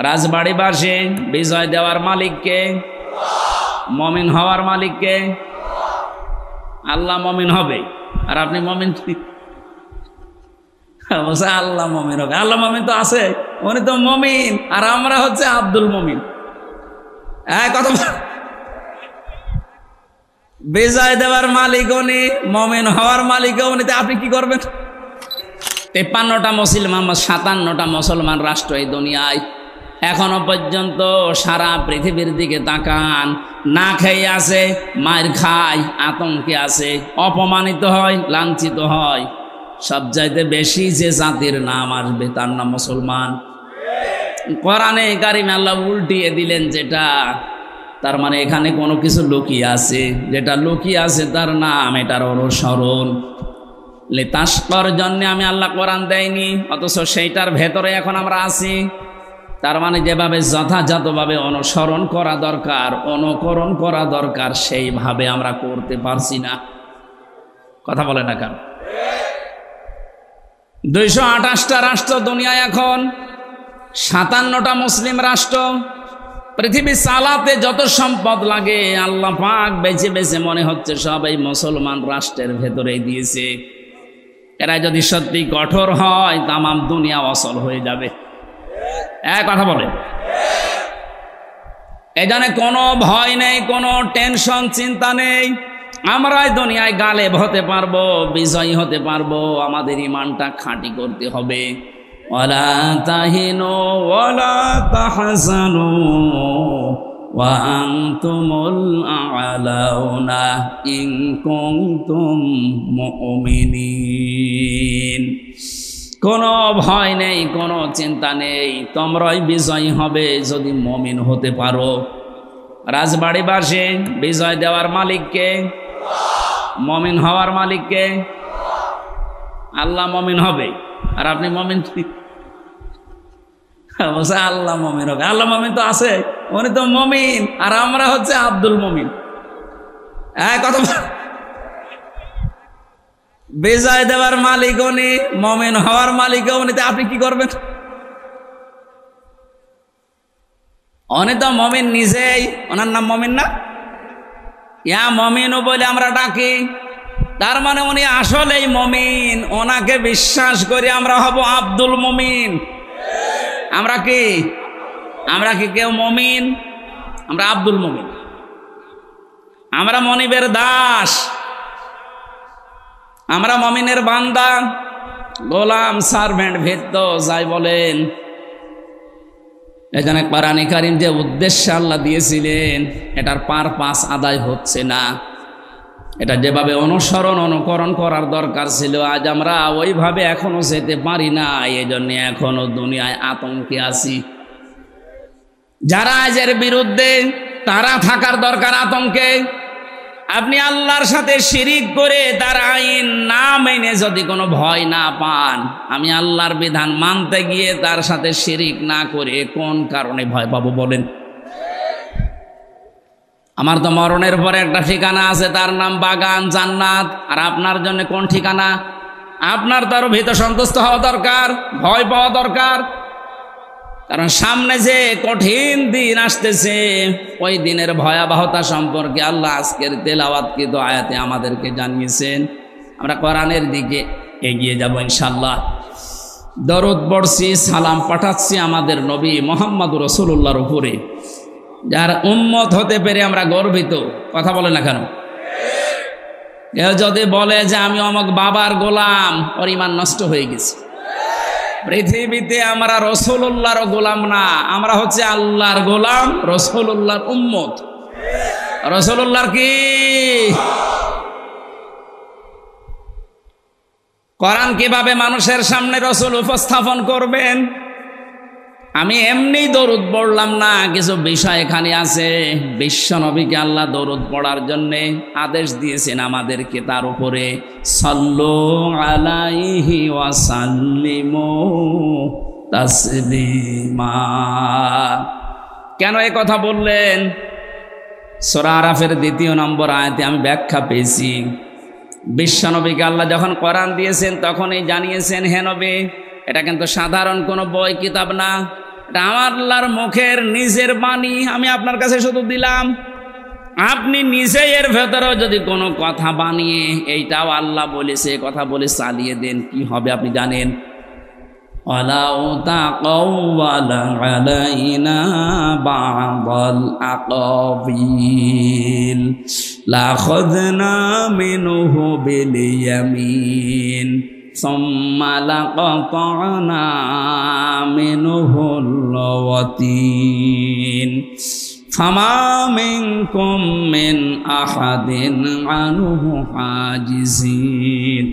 রাজবাড়িবাসী বিজয় দেওয়ার মালিককে, মমিন হওয়ার মালিককে। আল্লাহ মমিন হবে আর আপনি মমিন বলছে আল্লাহ মমিন হবে। আল্লাহ মমিন তো আছে, উনি তো মমিন আর আমরা হচ্ছে আব্দুল মমিন। কথা বিজয় দেওয়ার মালিক উনি, মমিন হওয়ার মালিক উনি, আপনি কি করবেন? 53টা মুসলমান 57টা মুসলমান রাষ্ট্র এই দুনিয়ায়, এখনো পর্যন্ত সারা পৃথিবীর দিকে তাকান, না খেয়ে আছে, মার খায়, আতঙ্কে আছে, অপমানিত হয়, লাঞ্ছিত হয়। সবচাইতে বেশি যে জাতির নাম আসবে তার নাম মুসলমান। কোরআনে কারিমে আল্লাহ উল্টিয়ে দিলেন যেটা, তার মানে এখানে কোনো কিছু লুকিয়ে আছে, যেটা লুকিয়ে আছে তার নাম, এটার অনুসরণ। লিতাশকর জন্য আমি আল্লাহ কোরআন দেয়নি, অথচ সেইটার ভেতরে এখন আমরা আছি। তার মানে যেভাবে যথাযথভাবে অনুসরণ করা দরকার, অনুকরণ করা দরকার, সেইভাবে আমরা করতে পারছি না। কথা বলে না কেন? 228টা রাষ্ট্র দুনিয়ায় এখন, 57টা মুসলিম রাষ্ট্র। পৃথিবী চালাতে যত সম্পদ লাগে আল্লাহ পাক বেছে বেছে মনে হচ্ছে সব এই মুসলমান রাষ্ট্রের ভেতরেই দিয়েছে। এরা যদি সত্যি কঠোর হয় তামাম দুনিয়া অচল হয়ে যাবে। কথা বলে, এখানে কোনো ভয় নেই, কোনো টেনশন চিন্তা নেই। আমরাই দুনিয়ায় গালেব হতে পারবো, বিজয়ী হতে পারবো। আমাদের ইমানটা খাঁটি করতে হবে। ওয়ালা তাহিনু ওয়ালা তাহজানু ওয়া আনতুমুল আ'লাউনা ইন কুনতুম মুমিনিন। কোনো ভয় নেই, কোনো চিন্তা নেই, তোমরাই বিজয়ী হবে যদি মমিন হতে পারো। রাজবাড়িবাসী বিজয় দেওয়ার মালিককে, মমিন হওয়ার মালিককে। আল্লাহ মমিন হবে আর আপনি মমিন বলছে আল্লাহ মমিন হবে। আল্লাহ মমিন তো আছে, উনি তো মমিন আর আমরা হচ্ছে আব্দুল মমিন। কথা বিজয় দেওয়ার মালিক উনি, মমিন হওয়ার মালিক উনি, আপনি কি করবেন? উনি তো মমিন নিজেই, ওনার নাম মমিন না? ইয়া মমিনও বলে আমরা ডাকি, তার মানে উনি আসলেই মমিন। ওনাকে বিশ্বাস করে আমরা হব আব্দুল মমিন। আমরা কি কেউ মমিন? আমরা আব্দুল মমিন, আমরা মনিবের দাস, আমরা মমিনের বান্দা, গোলাম, সার্ভেন্ট, ভেদ্য যাই বলেন। এখানে কোরআনে কারীম যে উদ্দেশ্য আল্লাহ দিয়েছিলেন এটার পারপাস আদায় হচ্ছে না। এটা যেভাবে অনুসরণ অনুকরণ করার দরকার ছিল, আজ আমরা ওইভাবে এখনো যেতে পারি না। এই জন্য এখনো দুনিয়ায় আতঙ্কে আছি। যারা আজের বিরুদ্ধে, তারা থাকার দরকার আতঙ্কে। আপনি আল্লাহর সাথে শিরিক করে তার আইন না মেনে যদি কোনো ভয় না পান, আমি আল্লাহর বিধান মানতে গিয়ে তার সাথে শিরিক না করে কোন কারণে ভয় পাবো বলেন? আমার তো মরণের পরে একটা ঠিকানা আছে, তার নাম বাগান জান্নাত। আর আপনার জন্য কোন ঠিকানা? আপনার তো আরো ভীত সন্তুষ্ট হওয়া দরকার, ভয় পাওয়া দরকার। কারণ সামনে যে কঠিন দিন আসতেছে, ওই দিনের ভয়াবহতা সম্পর্কে আল্লাহ আজকের তেলাওয়াতকৃত আয়াতে আমাদেরকে জানিয়েছেন। আমরা কোরআনের দিকে এগিয়ে যাব ইনশাআল্লাহ। দরুদ পড়ছি, সালাম পাঠাচ্ছি আমাদের নবী মুহাম্মদুর রাসূলুল্লাহর উপরে, যার উম্মত হতে পেরে আমরা গর্বিত। কথা বলে না কেন? কেউ যদি বলে যে আমি অমুক বাবার গোলাম, ওর ঈমান নষ্ট হয়ে গেছে। পৃথিবীতে আমরা রাসূলুল্লাহর গোলাম না, আমরা হচ্ছে আল্লাহর গোলাম, রাসূলুল্লাহর উম্মত। রাসূলুল্লাহর কি? কোরআন কিভাবে মানুষের সামনে রাসূল উপস্থাপন করবেন? আমি এমনি দরুদ পড়লাম না, কিছু বিষয় এখানে আছে। বিশ্ব নবীকে আল্লাহ দরুদ পড়ার জন্যে আদেশ দিয়েছেন আমাদেরকে, তার উপরে সাল্লু আলাইহি ওয়া সাল্লিমু তাসলিমা। কেন এই কথা বললেন? সূরা আরাফের 2 নম্বর আয়াতে আমি ব্যাখ্যা পেয়েছি। বিশ্ব নবীকে আল্লাহ যখন কোরআন দিয়েছেন তখনই জানিয়েছেন, হে নবী, এটা কিন্তু সাধারণ কোনো বই কিতাব না, আমার আল্লাহর মুখের নিজের বাণী আমি আপনার কাছে শুধু দিলাম, আপনি নিজে এর ভেতরেও যদি কোনো কথা বানিয়ে এইটাও আল্লাহ বলেছে কথা বলে চালিয়ে দেন, কি হবে আপনি জানেন? ওয়ালাউ তাকাওয়ালা আলাইনা বা'দাল আকাবিল লাখাযনা মিনহু বিল ইয়ামিন সুম্মা লাকাতা'না মিনহুল ওয়াতিন ফামা মিনকুম মিন আহাদিন আনহু হাজিজিন।